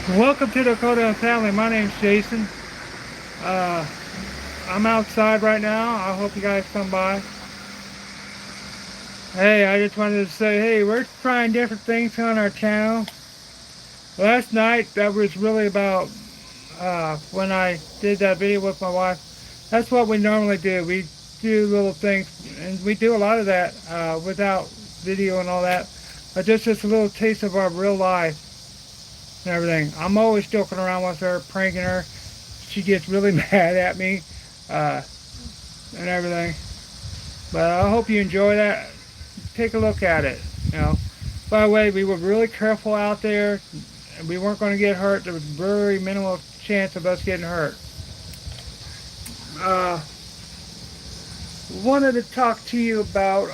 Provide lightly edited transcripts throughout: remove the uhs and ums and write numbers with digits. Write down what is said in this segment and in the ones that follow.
Welcome to Dakota Family. My name's Jason. Uh, I'm outside right now. I hope you guys come by. Hey, I just wanted to say, hey, we're trying different things on our channel. Last night, that was really about when I did that video with my wife. That's what we normally do. We do little things, and we do a lot of that without video and all that. But just a little taste of our real life and everything. I'm always joking around with her, pranking her. She gets really mad at me uh, and everything. But I hope you enjoy that. Take a look at it. You know. By the way, we were really careful out there. We weren't going to get hurt. There was very minimal chance of us getting hurt. Uh, Wanted to talk to you about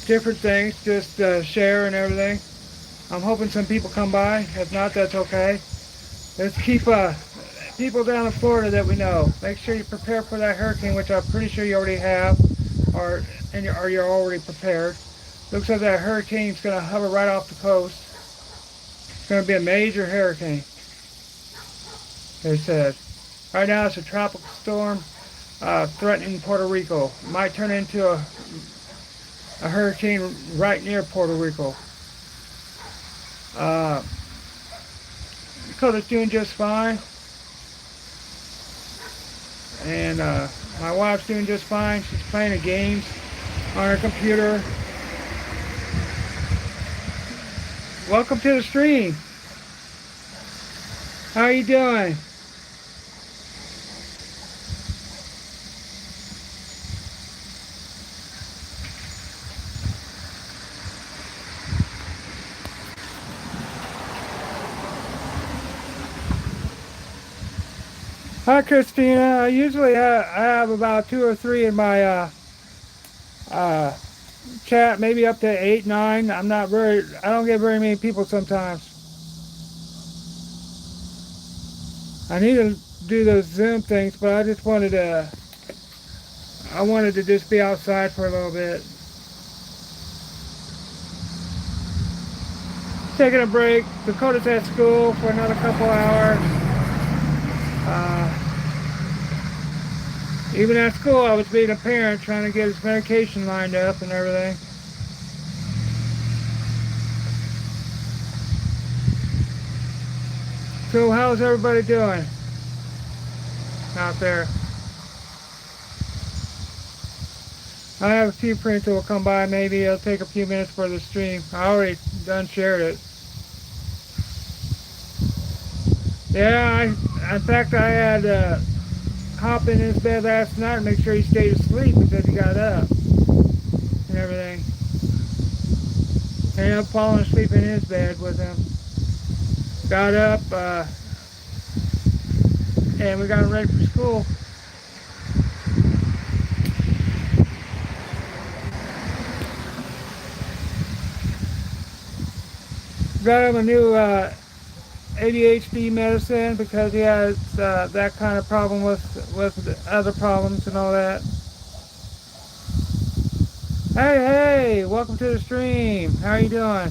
different things, just share and everything. I'm hoping some people come by. If not, that's okay. Let's keep people down in Florida that we know. Make sure you prepare for that hurricane, which I'm pretty sure you already have, or you're already prepared. Looks like that hurricane's going to hover right off the coast. It's going to be a major hurricane, they said. Right now it's a tropical storm threatening Puerto Rico. It might turn into a hurricane right near Puerto Rico. Uh, Dakota's doing just fine. And my wife's doing just fine. She's playing the games on her computer. Welcome to the stream. How are you doing? Hi, Christina. I usually I have about two or three in my uh, chat, maybe up to 8, 9. I don't get very many people sometimes. I need to do those Zoom things, but I wanted to just be outside for a little bit. Taking a break. Dakota's at school for another couple hours. Even at school, I was being a parent trying to get his medication lined up and everything. So how's everybody doing out there? I have a few friends who will come by. Maybe it'll take a few minutes for the stream. I already done shared it. Yeah, in fact, I had to hop in his bed last night and make sure he stayed asleep because he got up and everything. Ended up falling asleep in his bed with him. Got up, and we got him ready for school. Got him a new ADHD medicine because he has that kind of problem with other problems and all that. Hey, welcome to the stream. How are you doing?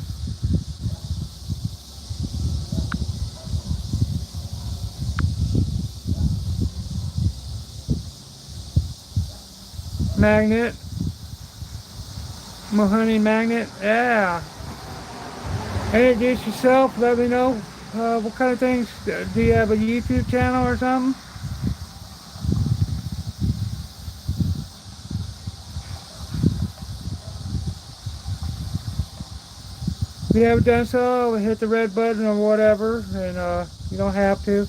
Magnet, Mahoney Magnet, yeah. Introduce yourself. Let me know what kind of things. Do you have a YouTube channel or something? If you haven't done so, hit the red button or whatever, and you don't have to.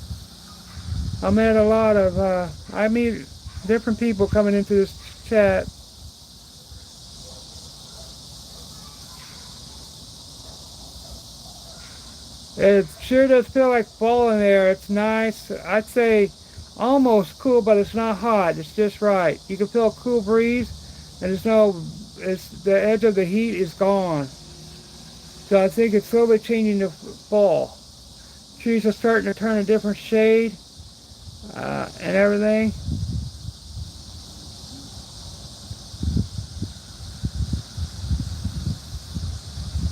I meet different people coming into this chat. It sure does feel like fall in there. It's nice. I'd say almost cool, but it's not hot. It's just right. You can feel a cool breeze, and it's the edge of the heat is gone. So I think it's slowly changing to fall. Trees are starting to turn a different shade and everything.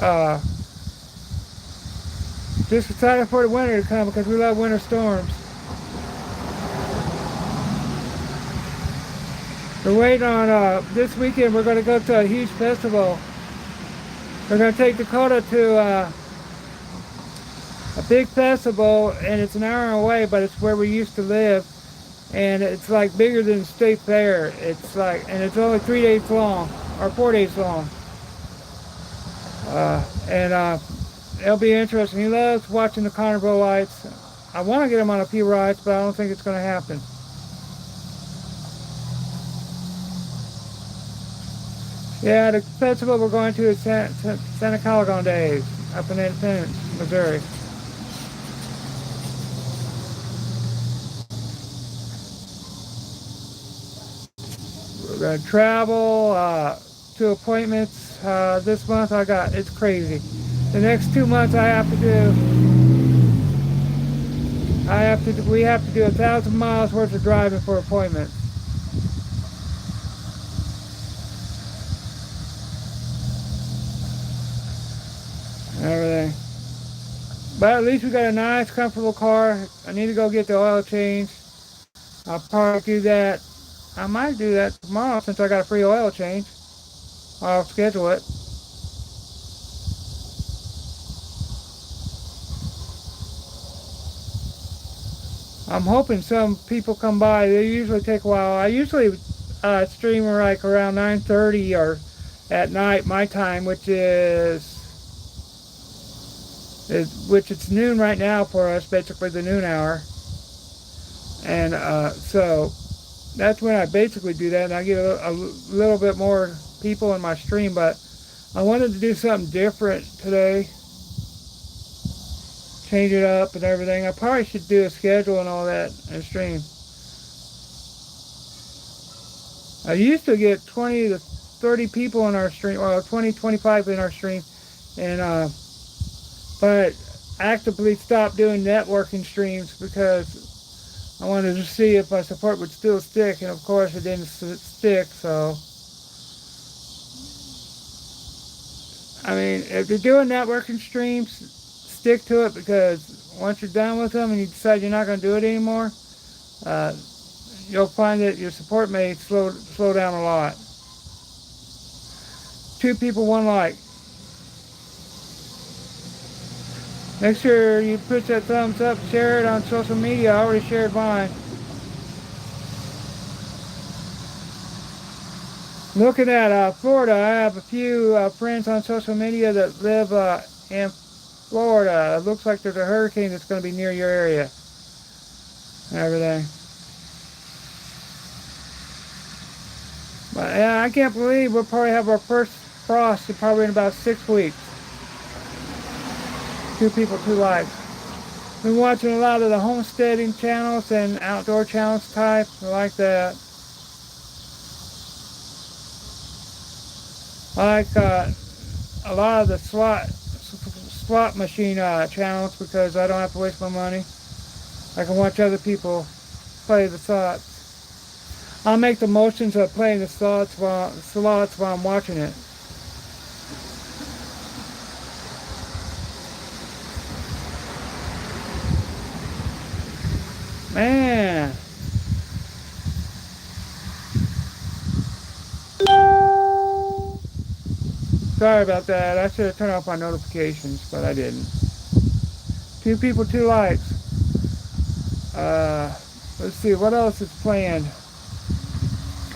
Uh, Just excited for the winter to come because we love winter storms. We're waiting on, this weekend we're going to go to a huge festival. We're going to take Dakota to a big festival, and it's an hour away, but it's where we used to live. And it's like bigger than the state fair. It's like, and it's only 3 days long, or 4 days long. And it'll be interesting. He loves watching the carnival lights. I want to get him on a few rides, but I don't think it's going to happen. Yeah, the festival we're going to is Santa Calagon Days up in Independence, Missouri. We're going to travel to appointments this month. It's crazy. The next 2 months we have to do 1,000 miles worth of driving for appointments. Everything. But at least we got a nice, comfortable car. I need to go get the oil change. I'll probably do that. I might do that tomorrow since I got a free oil change. I'll schedule it. I'm hoping some people come by. They usually take a while. I usually stream like around 9:30 or at night my time, which it's noon right now for us, basically the noon hour. And so that's when I basically do that, and I get a little bit more people in my stream. But I wanted to do something different today, change it up and everything. I probably should do a schedule and all that and stream. I used to get 20 to 30 people in our stream, or 20, 25 in our stream, and but actively stopped doing networking streams because I wanted to see if my support would still stick, and of course it didn't stick. So I mean, if you're doing networking streams, stick to it, because once you're done with them and you decide you're not going to do it anymore, you'll find that your support may slow down a lot. 2 people, 1 like. Make sure you push that thumbs up, share it on social media. I already shared mine. Looking at Florida, I have a few friends on social media that live in Florida. It looks like there's a hurricane that's going to be near your area and everything. But yeah, I can't believe we'll probably have our first frost probably in about 6 weeks. 2 people, 2 likes. Been watching a lot of the homesteading channels and outdoor channels type. I like that. I like a lot of the slot machine channels, because I don't have to waste my money. I can watch other people play the slots. I'll make the motions of playing the slots while I'm watching it. Man. Sorry about that. I should have turned off my notifications, but I didn't. 2 people, 2 likes. Let's see, what else is planned?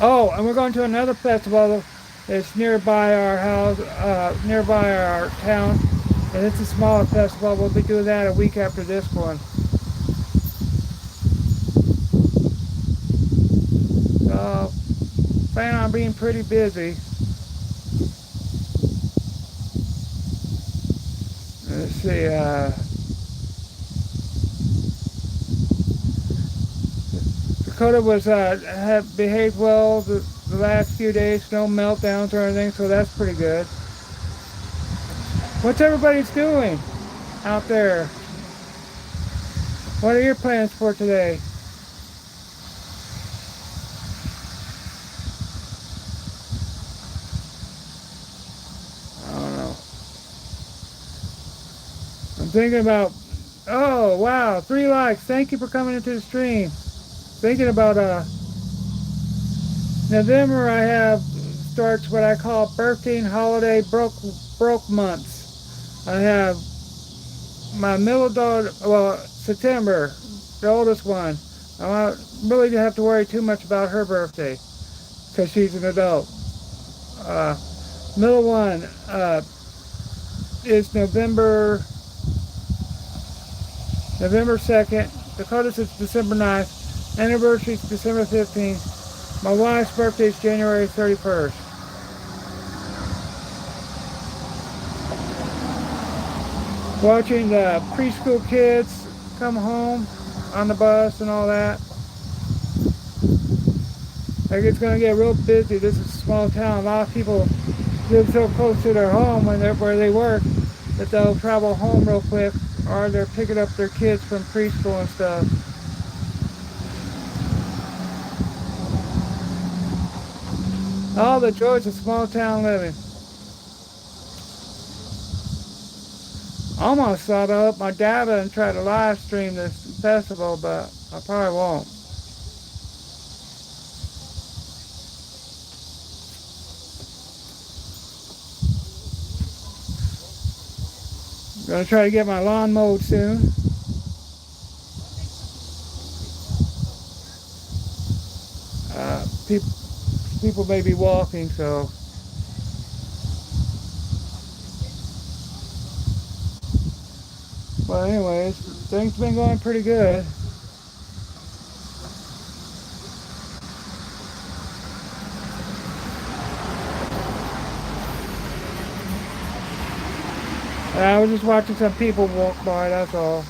Oh, and we're going to another festival that's nearby our house, nearby our town. And it's a smaller festival. We'll be doing that a week after this one. So, plan on being pretty busy. Let's see, Dakota was, have behaved well the last few days, no meltdowns or anything, so that's pretty good. What's everybody's doing out there? What are your plans for today? I don't know. I'm thinking about Oh, wow. 3 likes. Thank you for coming into the stream. Thinking about November, I have starts what I call birthday and holiday broke months. I have my middle daughter, well, September, the oldest one. I don't really don't have to worry too much about her birthday because she's an adult. Uh, Middle one is November 2nd. Dakota's is December 9th. Anniversary is December 15th. My wife's birthday is January 31st. Watching the preschool kids come home on the bus and all that. Like it's going to get real busy. This is a small town. A lot of people live so close to their home when where they work that they'll travel home real quick, or they're picking up their kids from preschool and stuff. All the joys of small town living. Almost thought I'd up my data and try to live stream this festival, but I probably won't. I'm gonna try to get my lawn mowed soon. People may be walking, so. But anyways, things been going pretty good. I was just watching some people walk by, that's all.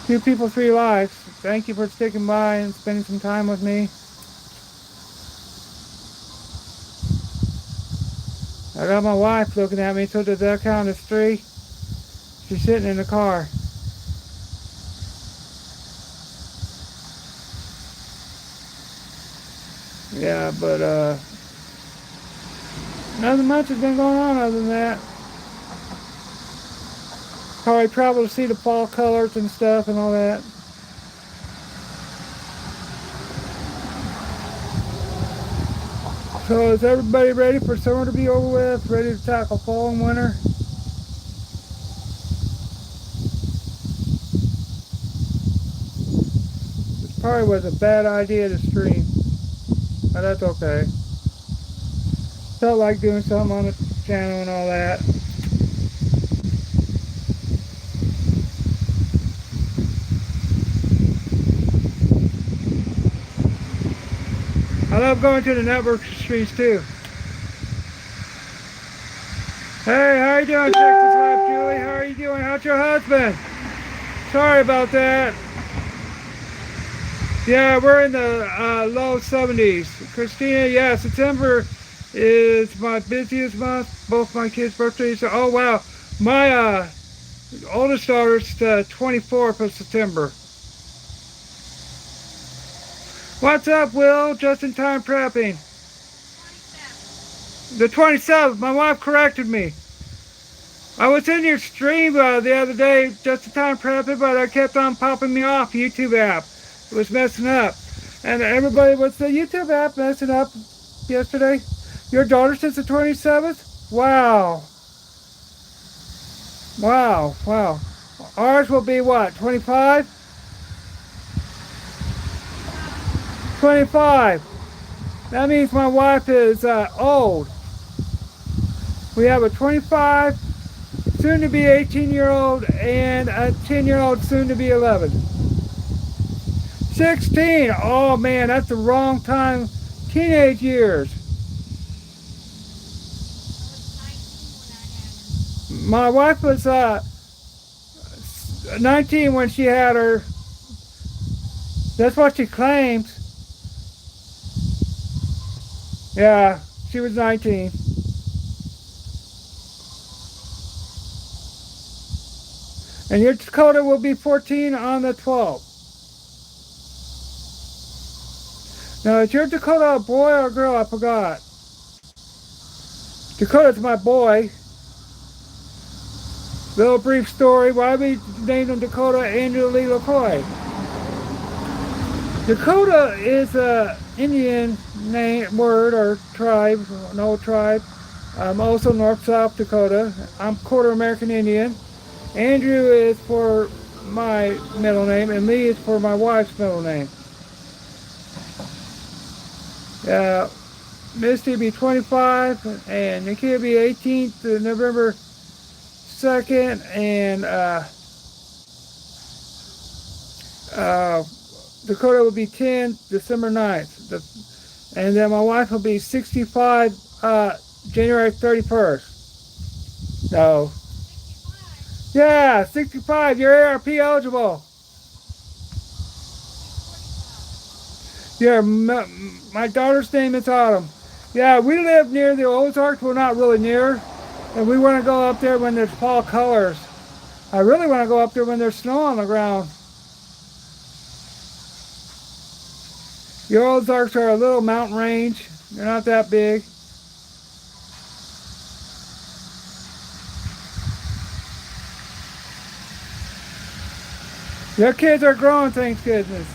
2 people, 3 likes. Thank you for sticking by and spending some time with me. I got my wife looking at me, so does that count as 3? She's sitting in the car. Yeah, but nothing much has been going on other than that. Probably travel to see the fall colors and stuff and all that. So is everybody ready for summer to be over with? Ready to tackle fall and winter? This probably was a bad idea to stream, but that's okay. Felt like doing something on the channel and all that. I love going to the network streams too. Hey, how you doing, Texas Life, Julie? How are you doing? How's your husband? Sorry about that. Yeah, we're in the low 70s. Christina, yeah, September is my busiest month. Both my kids' birthdays. Oh, wow. My oldest daughter's the 24th of September. What's up, Will? Just in time prepping. 27th. The 27th. My wife corrected me. I was in your stream the other day, just in time prepping, but I kept on popping me off YouTube app. It was messing up. And everybody, what's the YouTube app messing up yesterday? Your daughter since the 27th? Wow. Wow, wow. Ours will be what, 25? 25. That means my wife is old. We have a 25, soon to be 18-year-old, and a 10-year-old, soon to be 11. 16. Oh man, that's the wrong time. Teenage years. My wife was 19 when she had her. That's what she claims. Yeah, she was 19. And your Dakota will be 14 on the 12th. Now, is your Dakota a boy or a girl? I forgot. Dakota's my boy. Little brief story. Why we named him Dakota Andrew Lee LaCroix. Dakota is a Indian name, word or tribe, an old tribe. I'm also North-South Dakota. I'm quarter American Indian. Andrew is for my middle name, and Lee is for my wife's middle name. Misty will be 25, and Nikki will be 18th November 2nd, and Dakota will be 10 December 9th. And then my wife will be 65 January 31st. No. Yeah, 65. You're ARP eligible. Yeah, my daughter's name is Autumn. Yeah, we live near the Ozarks. We're not really near. And we want to go up there when there's fall colors. I really want to go up there when there's snow on the ground. The Ozarks are a little mountain range. They're not that big. Your kids are growing, thank goodness.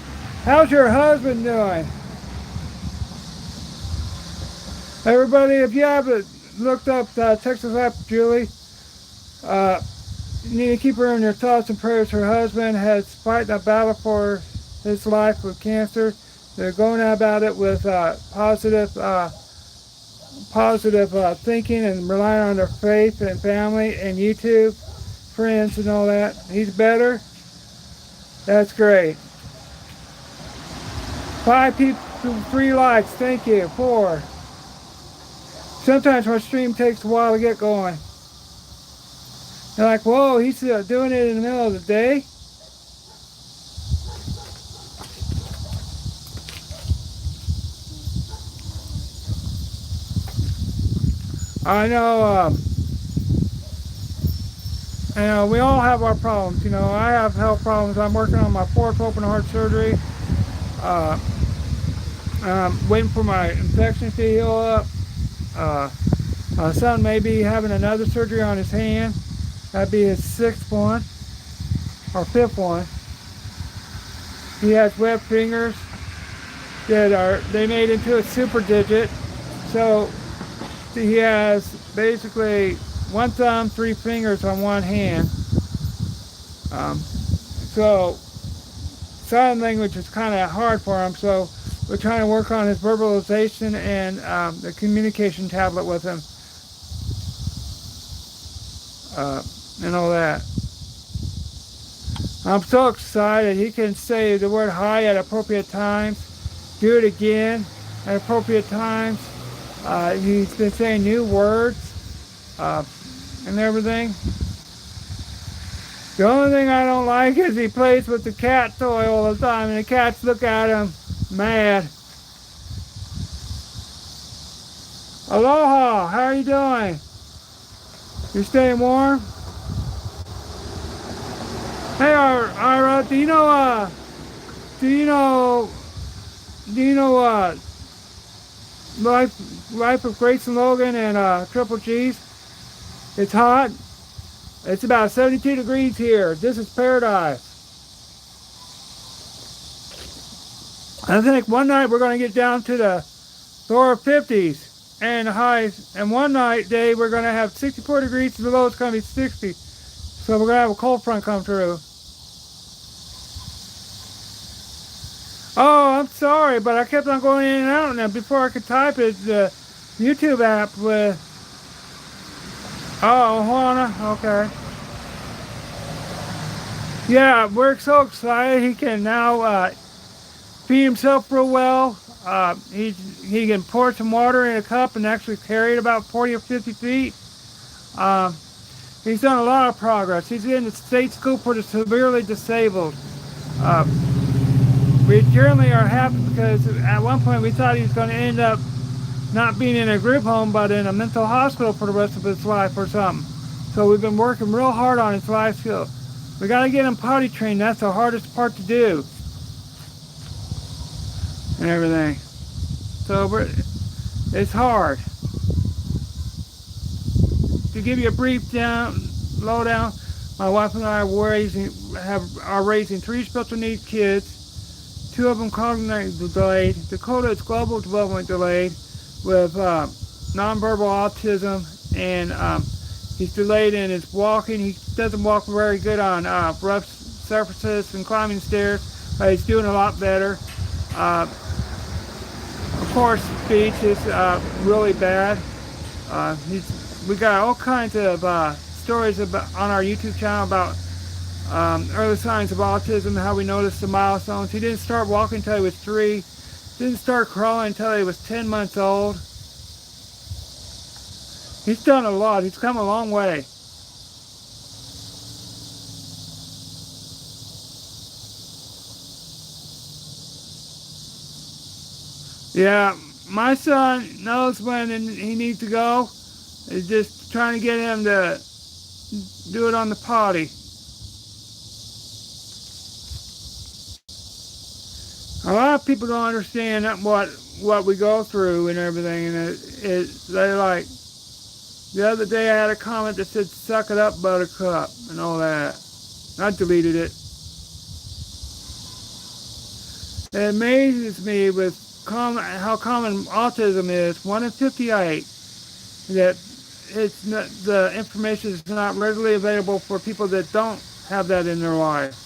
How's your husband doing? Everybody, if you haven't looked up Texas App Julie, you need to keep her in your thoughts and prayers. Her husband has fighting a battle for his life with cancer. They're going about it with positive thinking and relying on their faith and family and YouTube friends and all that. He's better. That's great. 5 people, 3 likes. Thank you. 4. Sometimes my stream takes a while to get going. You're like, whoa, he's doing it in the middle of the day? I know, we all have our problems. I have health problems. I'm working on my 4th open heart surgery. I'm waiting for my infections to heal up. My son may be having another surgery on his hand. That'd be his 6th one, or 5th one. He has webbed fingers they made into a super digit. So he has basically 1 thumb, 3 fingers on 1 hand. So sign language is kind of hard for him. So we're trying to work on his verbalization and the communication tablet with him. And all that. I'm so excited. He can say the word hi at appropriate times. Do it again at appropriate times. He's been saying new words and everything. The only thing I don't like is he plays with the cat toy all the time, and the cats look at him mad. Aloha, how are you doing? You staying warm? Hey, Ira, do you know Life of Grace and Logan and Triple G's? It's hot. It's about 72 degrees here. This is paradise. I think one night we're going to get down to the lower 50s and highs. And one day we're going to have 64 degrees and the low is going to be 60. So we're going to have a cold front come through. Oh, I'm sorry, but I kept on going in and out now. Before I could type it, the YouTube app with... Oh, Juana, okay. Yeah, we're so excited. He can now feed himself real well. He can pour some water in a cup and actually carry it about 40 or 50 feet. He's done a lot of progress. He's in the state school for the severely disabled. We generally are happy because at one point we thought he was going to end up not being in a group home but in a mental hospital for the rest of his life or something. So we've been working real hard on his life skill. We got to get him potty trained. That's the hardest part to do. And everything. So it's hard. To give you a brief lowdown, My wife and I are raising three special needs kids. Two of them cognitive delayed. Dakota is global development delayed with nonverbal autism, and he's delayed in his walking. He doesn't walk very good on rough surfaces and climbing stairs, but he's doing a lot better. Uh, of course, speech is really bad. We got all kinds of stories about on our YouTube channel about early signs of autism, how we noticed the milestones. He didn't start walking until he was 3. Didn't start crawling until he was 10 months old. He's done a lot. He's come a long way. Yeah, my son knows when he needs to go. It's just trying to get him to do it on the potty. A lot of people don't understand what we go through and everything, and they like. The other day I had a comment that said "suck it up, Buttercup" and all that. I deleted it. It amazes me with how common autism is. 1 in 58. That it's not, the information is not readily available for people that don't have that in their life.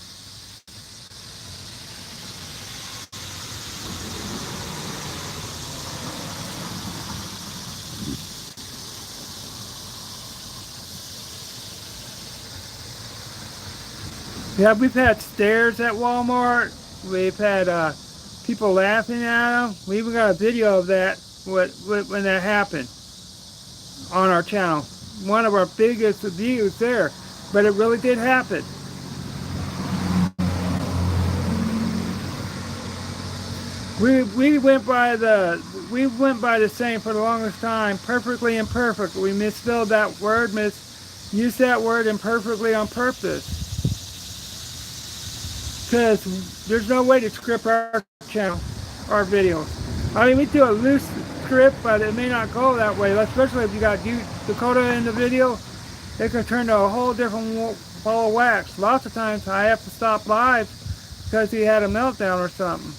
Yeah, we've had stares at Walmart. We've had people laughing at them. We even got a video of that when that happened on our channel. One of our biggest views there, but it really did happen. We went by the saying for the longest time, perfectly imperfect. We misspelled that word, used that word imperfectly on purpose. Because there's no way to script our channel, our videos. I mean, we do a loose script, but it may not go that way, especially if you got Dakota in the video. It can turn to a whole different ball of wax. Lots of times I have to stop live because he had a meltdown or something.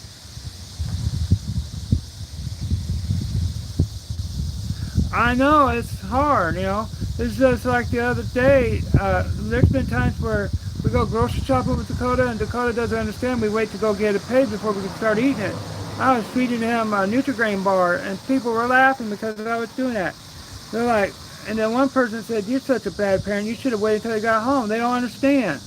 I know, it's hard, you know. It's just like the other day, there's been times where we go grocery shopping with Dakota, and Dakota doesn't understand. We wait to go get it paid before we can start eating it. I was feeding him a Nutri-Grain bar, and people were laughing because I was doing that. They're like, and then one person said, "You're such a bad parent. You should have waited until he got home." They don't understand.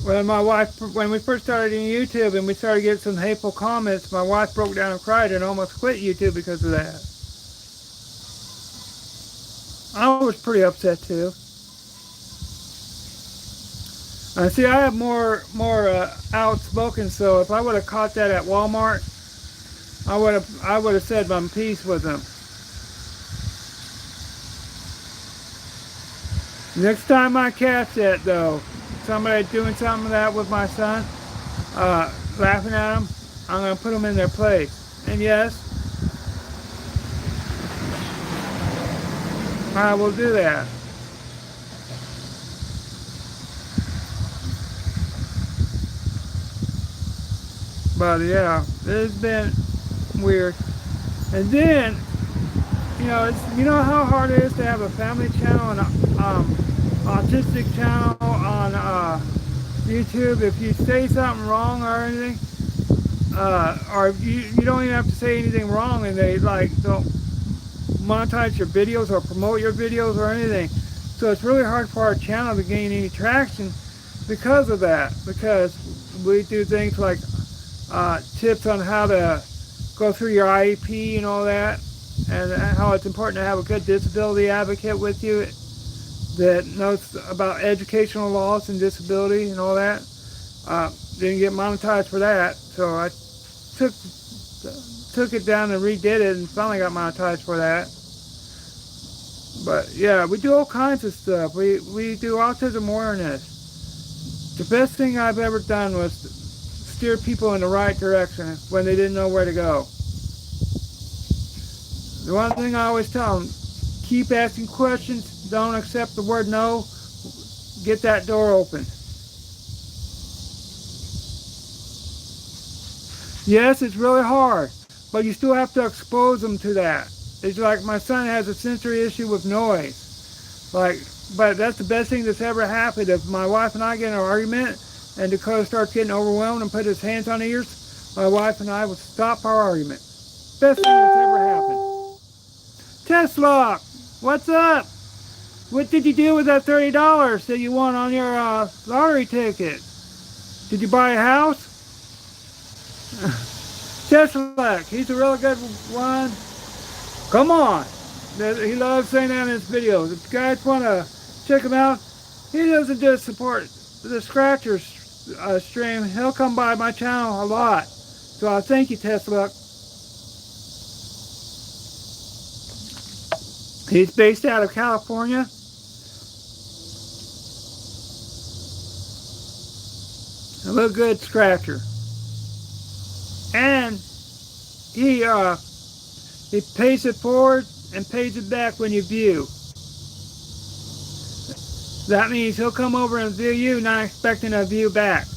When we first started in YouTube and we started getting some hateful comments, my wife broke down and cried and almost quit YouTube because of that. I was pretty upset too. See, I have more outspoken, so if I would have caught that at Walmart, I would have said my piece with them. Next time I catch that, though, somebody doing something like that with my son, laughing at him, I'm going to put them in their place. And yes, I will do that. But yeah, it's been weird. And then, you know how hard it is to have a family channel and autistic channel on YouTube. If you say something wrong or anything, or you don't even have to say anything wrong, and they don't monetize your videos or promote your videos or anything. So it's really hard for our channel to gain any traction because of that. Because we do things like tips on how to go through your IEP and all that, and how it's important to have a good disability advocate with you that knows about educational laws and disability and all that. Didn't get monetized for that, so I took it down and redid it and finally got monetized for that. But yeah, we do all kinds of stuff. We do autism awareness. The best thing I've ever done was steer people in the right direction when they didn't know where to go. The one thing I always tell them, keep asking questions, don't accept the word no, get that door open. Yes, it's really hard, but you still have to expose them to that. It's like my son has a sensory issue with noise. But that's the best thing that's ever happened. If my wife and I get in an argument and Dakota starts getting overwhelmed and put his hands on ears, my wife and I will stop our argument. Best thing that's ever happened. Tesla, what's up? What did you do with that $30 that you won on your lottery ticket? Did you buy a house? Tesla, he's a really good one. Come on. He loves saying that in his videos. If you guys want to check him out, he doesn't just support the Scratchers stream. He'll come by my channel a lot. So I thank you, Tesla. He's based out of California. A real good scratcher. And he pays it forward and pays it back when you view. That means he'll come over and view you, not expecting a view back.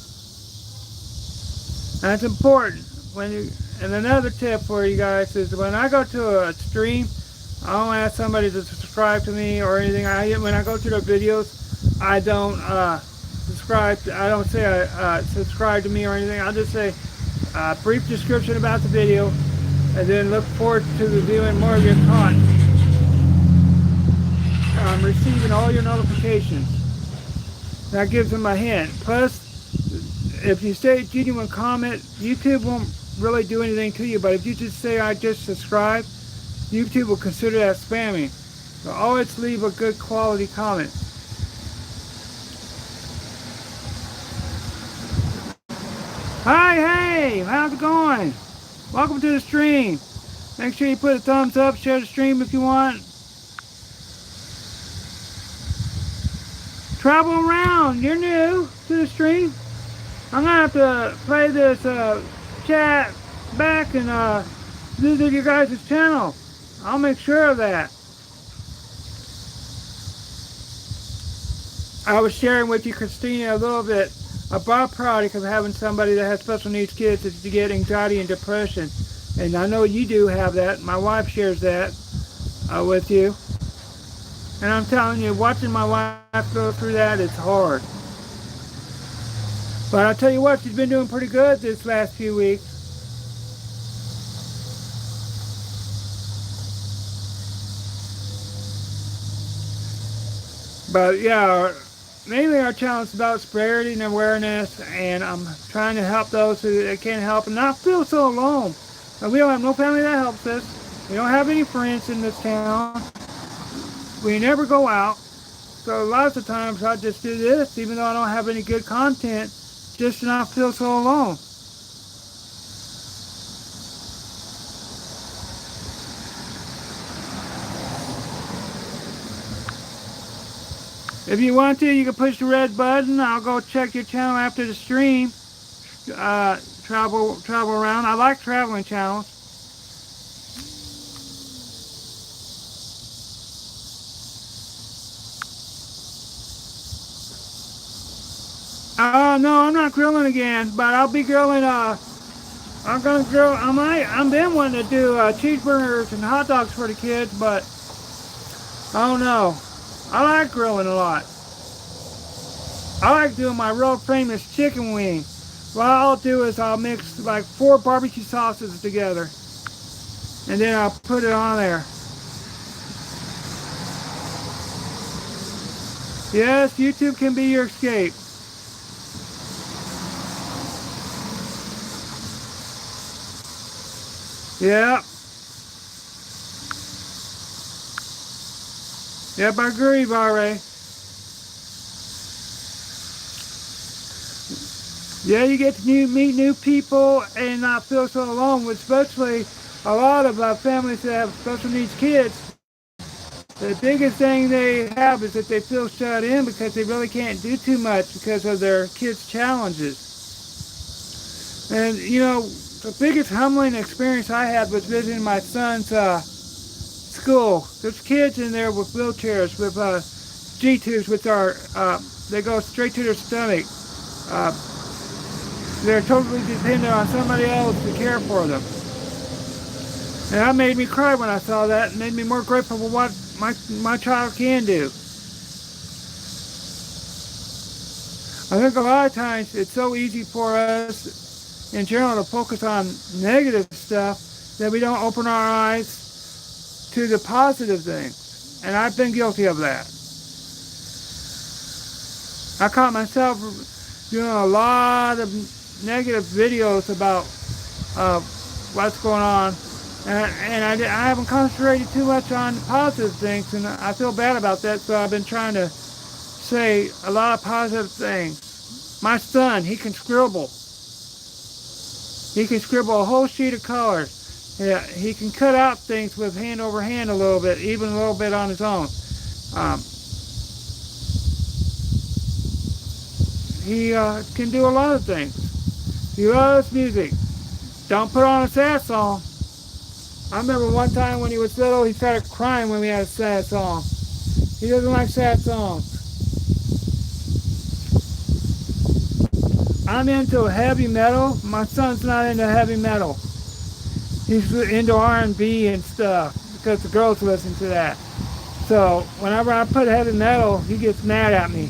That's important. And another tip for you guys is when I go to a stream, I don't ask somebody to subscribe to me or anything. When I go to their videos, I don't subscribe. I don't say subscribe to me or anything. I'll just say a brief description about the video, and then look forward to reviewing more of your content. I'm receiving all your notifications. That gives them a hint. Plus, if you say a genuine comment, YouTube won't really do anything to you, but if you just say I just subscribed, YouTube will consider that spamming. So always leave a good quality comment. Hi, hey, how's it going? Welcome to the stream. Make sure you put a thumbs up, share the stream if you want. Travel around, you're new to the stream. I'm gonna have to play this chat back and visit your guys' channel. I'll make sure of that. I was sharing with you, Christina, a little bit about product of having somebody that has special needs kids is to get anxiety and depression. And I know you do have that. My wife shares that with you. And I'm telling you, watching my wife go through that is hard. But I'll tell you what, she's been doing pretty good this last few weeks. But yeah, mainly our channel is about spreading and awareness, and I'm trying to help those who can't help and not feel so alone. We don't have no family that helps us. We don't have any friends in this town. We never go out. So lots of times I just do this, even though I don't have any good content, just to not feel so alone. If you want to, you can push the red button. I'll go check your channel after the stream. Travel around. I like traveling channels. No, I'm not grilling again, but I'll be grilling. I'm gonna grill. I'm been wanting to do cheeseburgers and hot dogs for the kids, but I don't know. I like grilling a lot. I like doing my real famous chicken wing. What I'll do is I'll mix like 4 barbecue sauces together, and then I'll put it on there. Yes, YouTube can be your escape. Yeah. Yep, I agree, Vare. Yeah, you get to meet new people and not feel so alone, especially a lot of families that have special needs kids. The biggest thing they have is that they feel shut in because they really can't do too much because of their kids' challenges. And you know, the biggest humbling experience I had was visiting my son's school. There's kids in there with wheelchairs, with G-tubes, which are, they go straight to their stomach. Uh, they're totally dependent on somebody else to care for them. And that made me cry when I saw that, and made me more grateful for what my child can do. I think a lot of times it's so easy for us in general to focus on negative stuff that we don't open our eyes to the positive things. And I've been guilty of that. I caught myself doing a lot of negative videos about what's going on. And I haven't concentrated too much on positive things, and I feel bad about that, so I've been trying to say a lot of positive things. My son, he can scribble. He can scribble a whole sheet of colors. Yeah, he can cut out things with hand over hand a little bit, even a little bit on his own. He can do a lot of things. He loves music. Don't put on a sad song. I remember one time when he was little, he started crying when we had a sad song. He doesn't like sad songs. I'm into heavy metal. My son's not into heavy metal. He's into R&B and stuff because the girls listen to that. So whenever I put heavy metal, he gets mad at me.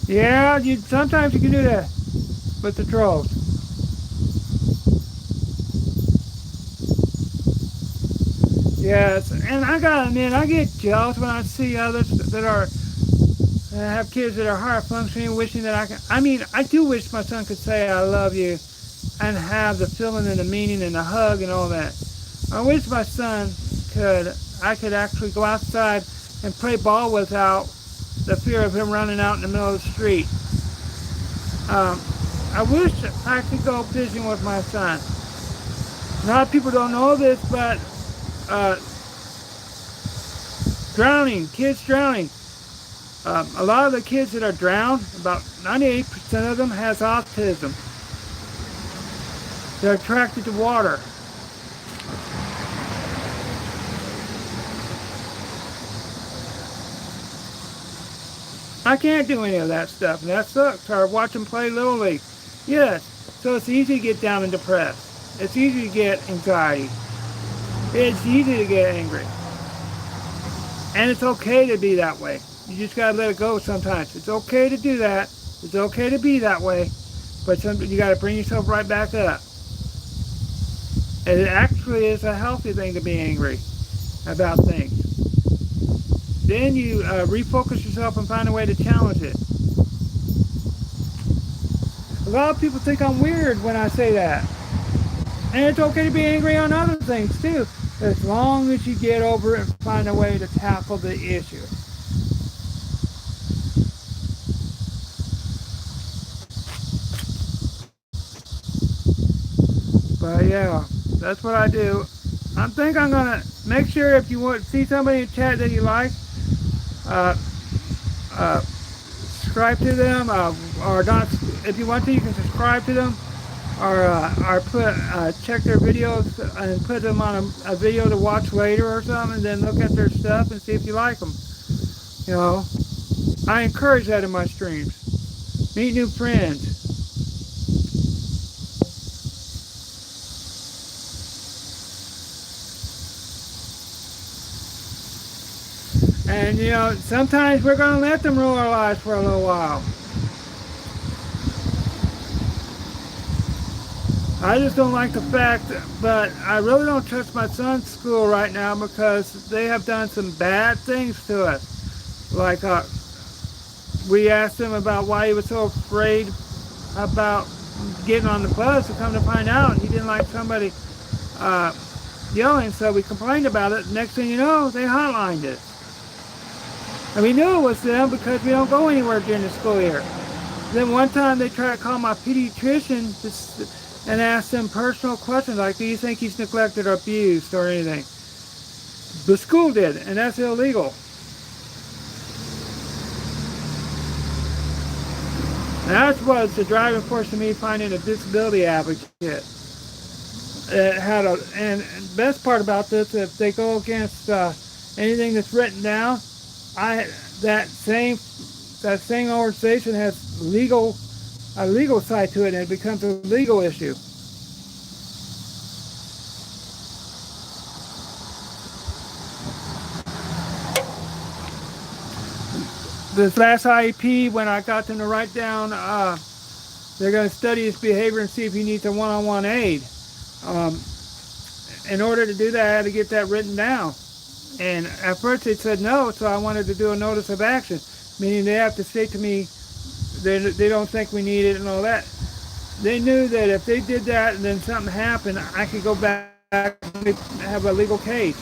Yeah, sometimes you can do that with the trolls. Yes, and I gotta admit, I get jealous when I see others that have kids that are high functioning, wishing that I can. I mean, I do wish my son could say I love you, and have the feeling and the meaning and the hug and all that. I wish my son I could actually go outside and play ball without the fear of him running out in the middle of the street. I wish I could go fishing with my son. A lot of people don't know this, but kids drowning. A lot of the kids that are drowned, about 98% of them has autism. They're attracted to water. I can't do any of that stuff, and that sucks. Or watch them play Little League. Yes, so it's easy to get down and depressed. It's easy to get anxiety. It's easy to get angry. And it's okay to be that way. You just gotta let it go sometimes. It's okay to do that. It's okay to be that way. But you gotta bring yourself right back up. And it actually is a healthy thing to be angry about things. Then you refocus yourself and find a way to challenge it. A lot of people think I'm weird when I say that. And it's okay to be angry on other things too, as long as you get over it and find a way to tackle the issue. But yeah, that's what I do. I think I'm gonna make sure if you see somebody in chat that you like, subscribe to them, or not. If you want to, you can subscribe to them, or check their videos and put them on a video to watch later or something, and then look at their stuff and see if you like them. You know, I encourage that in my streams. Meet new friends. And you know, sometimes we're going to let them rule our lives for a little while. I just don't like the fact, but I really don't trust my son's school right now because they have done some bad things to us. Like we asked him about why he was so afraid about getting on the bus, to come to find out he didn't like somebody yelling, so we complained about it. Next thing you know, they hotlined it. And we knew it was them because we don't go anywhere during the school year. Then one time they tried to call my pediatrician and ask them personal questions like, do you think he's neglected or abused or anything? The school did, and that's illegal. That was the driving force of me finding a disability advocate. It had a, and the best part about this, if they go against anything that's written down, I that same organization has a legal side to it, and it becomes a legal issue. This last IEP, when I got them to write down, they're going to study his behavior and see if he needs a one-on-one aid. Um, in order to do that, I had to get that written down. And at first they said no, so I wanted to do a notice of action, meaning they have to say to me they don't think we need it and all that. They knew that if they did that and then something happened, I could go back and have a legal case.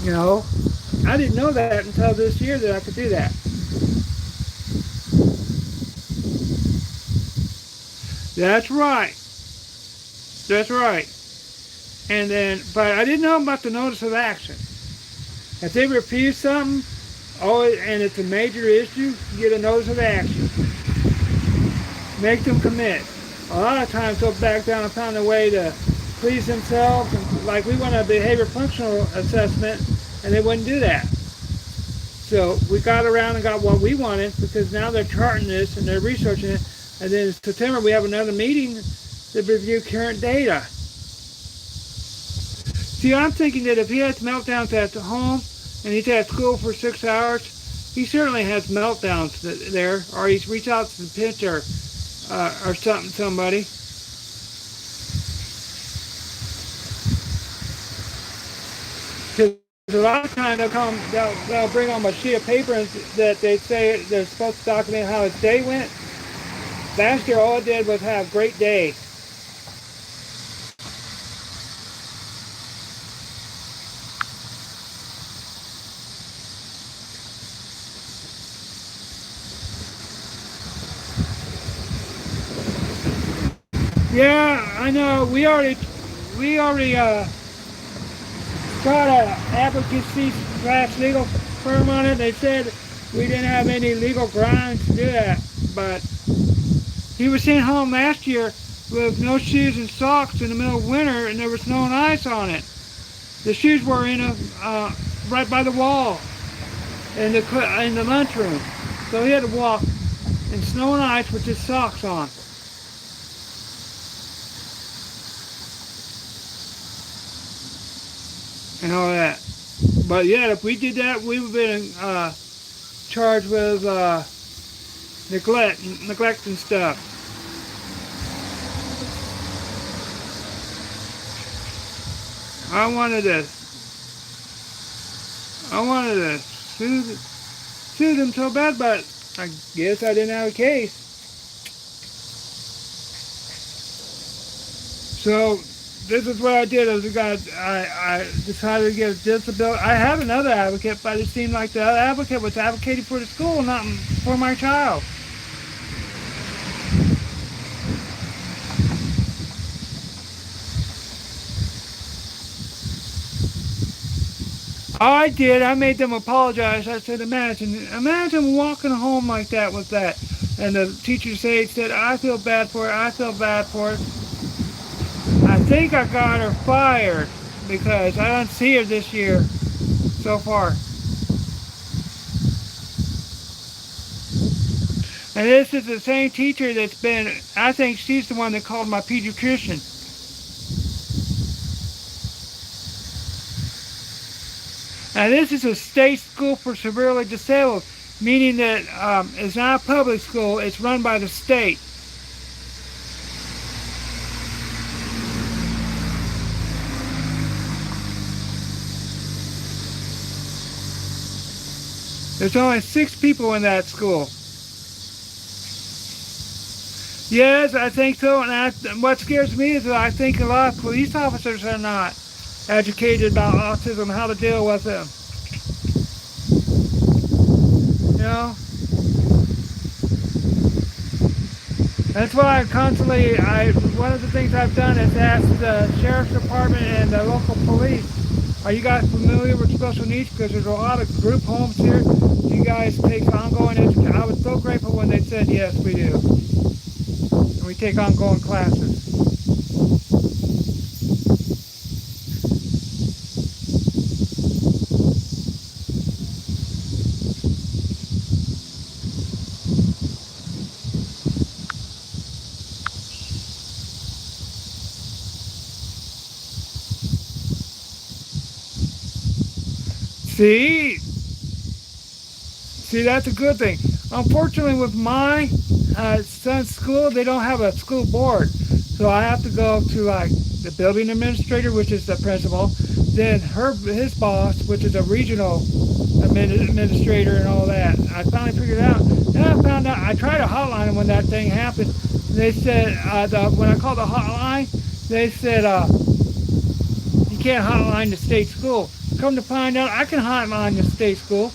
You know, I didn't know that until this year that I could do that. That's right. That's right. And then, but I didn't know about the notice of action. If they refuse something, and it's a major issue, you get a notice of action. Make them commit. A lot of times they'll back down and find a way to please themselves. And, like we went on a behavior functional assessment, and they wouldn't do that. So we got around and got what we wanted, because now they're charting this and they're researching it. And then in September we have another meeting to review current data. See, I'm thinking that if he has meltdowns at home and he's at school for 6 hours, he certainly has meltdowns there, or he's reached out to the pitcher or somebody. Because a lot of times they'll bring home a sheet of paper that they say they're supposed to document how his day went. Last year all it did was have a great day. Yeah, I know. We already got an advocacy/legal firm on it. They said we didn't have any legal grounds to do that, but he was sent home last year with no shoes and socks in the middle of winter, and there was snow and ice on it. The shoes were in right by the wall in the lunchroom, so he had to walk in snow and ice with his socks on. And all that. But yeah, if we did that, we would have been charged with neglect and stuff. I wanted to sue them so bad, but I guess I didn't have a case. So this is what I did. I decided to get a disability. I have another advocate, but it seemed like the other advocate was advocating for the school, not for my child. I did. I made them apologize. I said, imagine walking home like that with that. And the teacher said, I feel bad for it. I feel bad for it. I think I got her fired because I don't see her this year so far. And this is the same teacher that's been, I think she's the one that called my pediatrician. And this is a state school for severely disabled, meaning that it's not a public school, it's run by the state. There's only 6 people in that school. Yes, I think so. And what scares me is that I think a lot of police officers are not educated about autism, how to deal with them. You know? That's why one of the things I've done is ask the sheriff's department and the local police, are you guys familiar with special needs? Because there's a lot of group homes here. You guys take ongoing education. I was so so grateful when they said yes, we do. And we take ongoing classes. See, that's a good thing. Unfortunately, with my son's school, they don't have a school board. So I have to go to like the building administrator, which is the principal, then his boss, which is a regional administrator and all that. I finally figured it out. Then I found out, I tried a hotline when that thing happened. They said, when I called the hotline, they said, you can't hotline the state school. Come to find out, I can hotline the state school.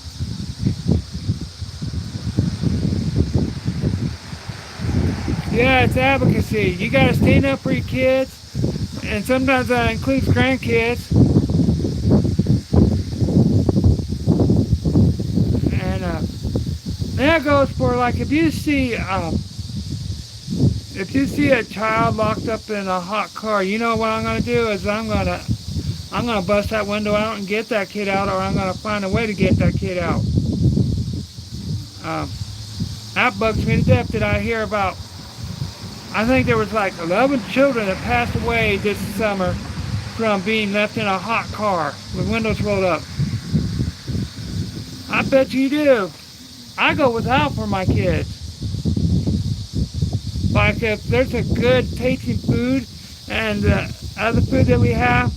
Yeah, it's advocacy. You got to stand up for your kids, and sometimes that includes grandkids. And that goes for like if you see a child locked up in a hot car, you know what I'm gonna do is I'm gonna bust that window out and get that kid out, or I'm gonna find a way to get that kid out. That bugs me to death that I hear about. I think there was like 11 children that passed away this summer from being left in a hot car with windows rolled up. I bet you do. I go without for my kids. Like if there's a good tasting food and the other food that we have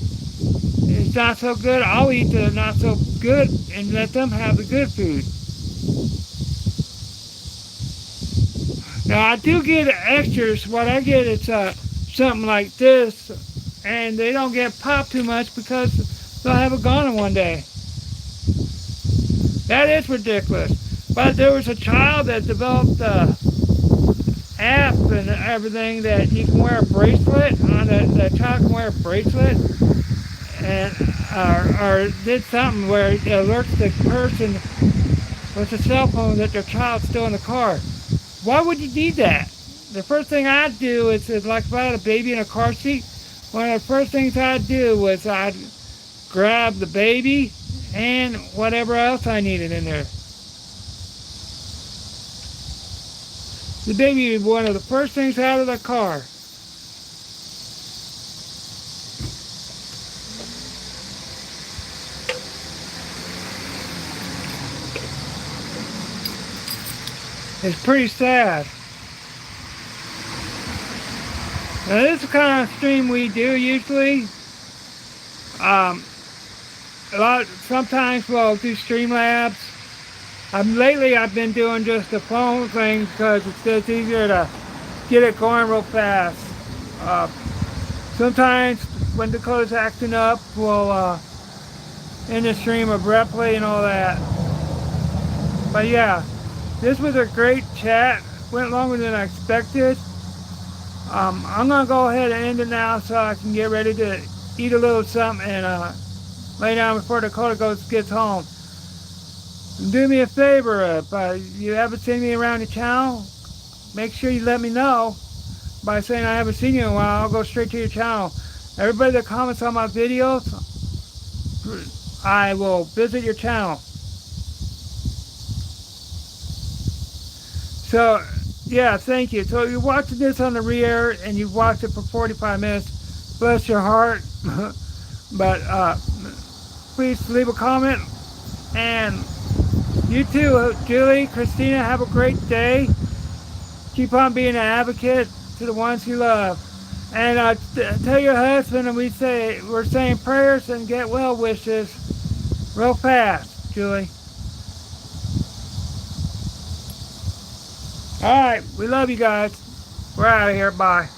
is not so good, I'll eat the not so good and let them have the good food. Now I do get extras. What I get is something like this, and they don't get popped too much because they'll have it gone in one day. That is ridiculous. But there was a child that developed an app and everything that you can wear a bracelet on. The child can wear a bracelet, and or did something where it alerts the person with a cell phone that their child's still in the car. Why would you need that? The first thing I'd do is like if I had a baby in a car seat, one of the first things I'd do was I'd grab the baby and whatever else I needed in there. The baby would be one of the first things out of the car. It's pretty sad. Now this is the kind of stream we do usually. Sometimes we'll do Streamlabs. Lately I've been doing just the phone thing because it's just easier to get it going real fast. Sometimes when Dakota's acting up, we'll end the stream abruptly and all that. But yeah. This was a great chat. Went longer than I expected. I'm going to go ahead and end it now so I can get ready to eat a little something and lay down before Dakota gets home. Do me a favor, if you haven't seen me around the channel, make sure you let me know by saying I haven't seen you in a while. I'll go straight to your channel. Everybody that comments on my videos, I will visit your channel. So, yeah, thank you. So you're watching this on the re-air and you've watched it for 45 minutes. Bless your heart. But please leave a comment. And you too, Julie, Christina, have a great day. Keep on being an advocate to the ones you love. And tell your husband, and we're saying prayers and get well wishes real fast, Julie. All right, we love you guys. We're out of here. Bye.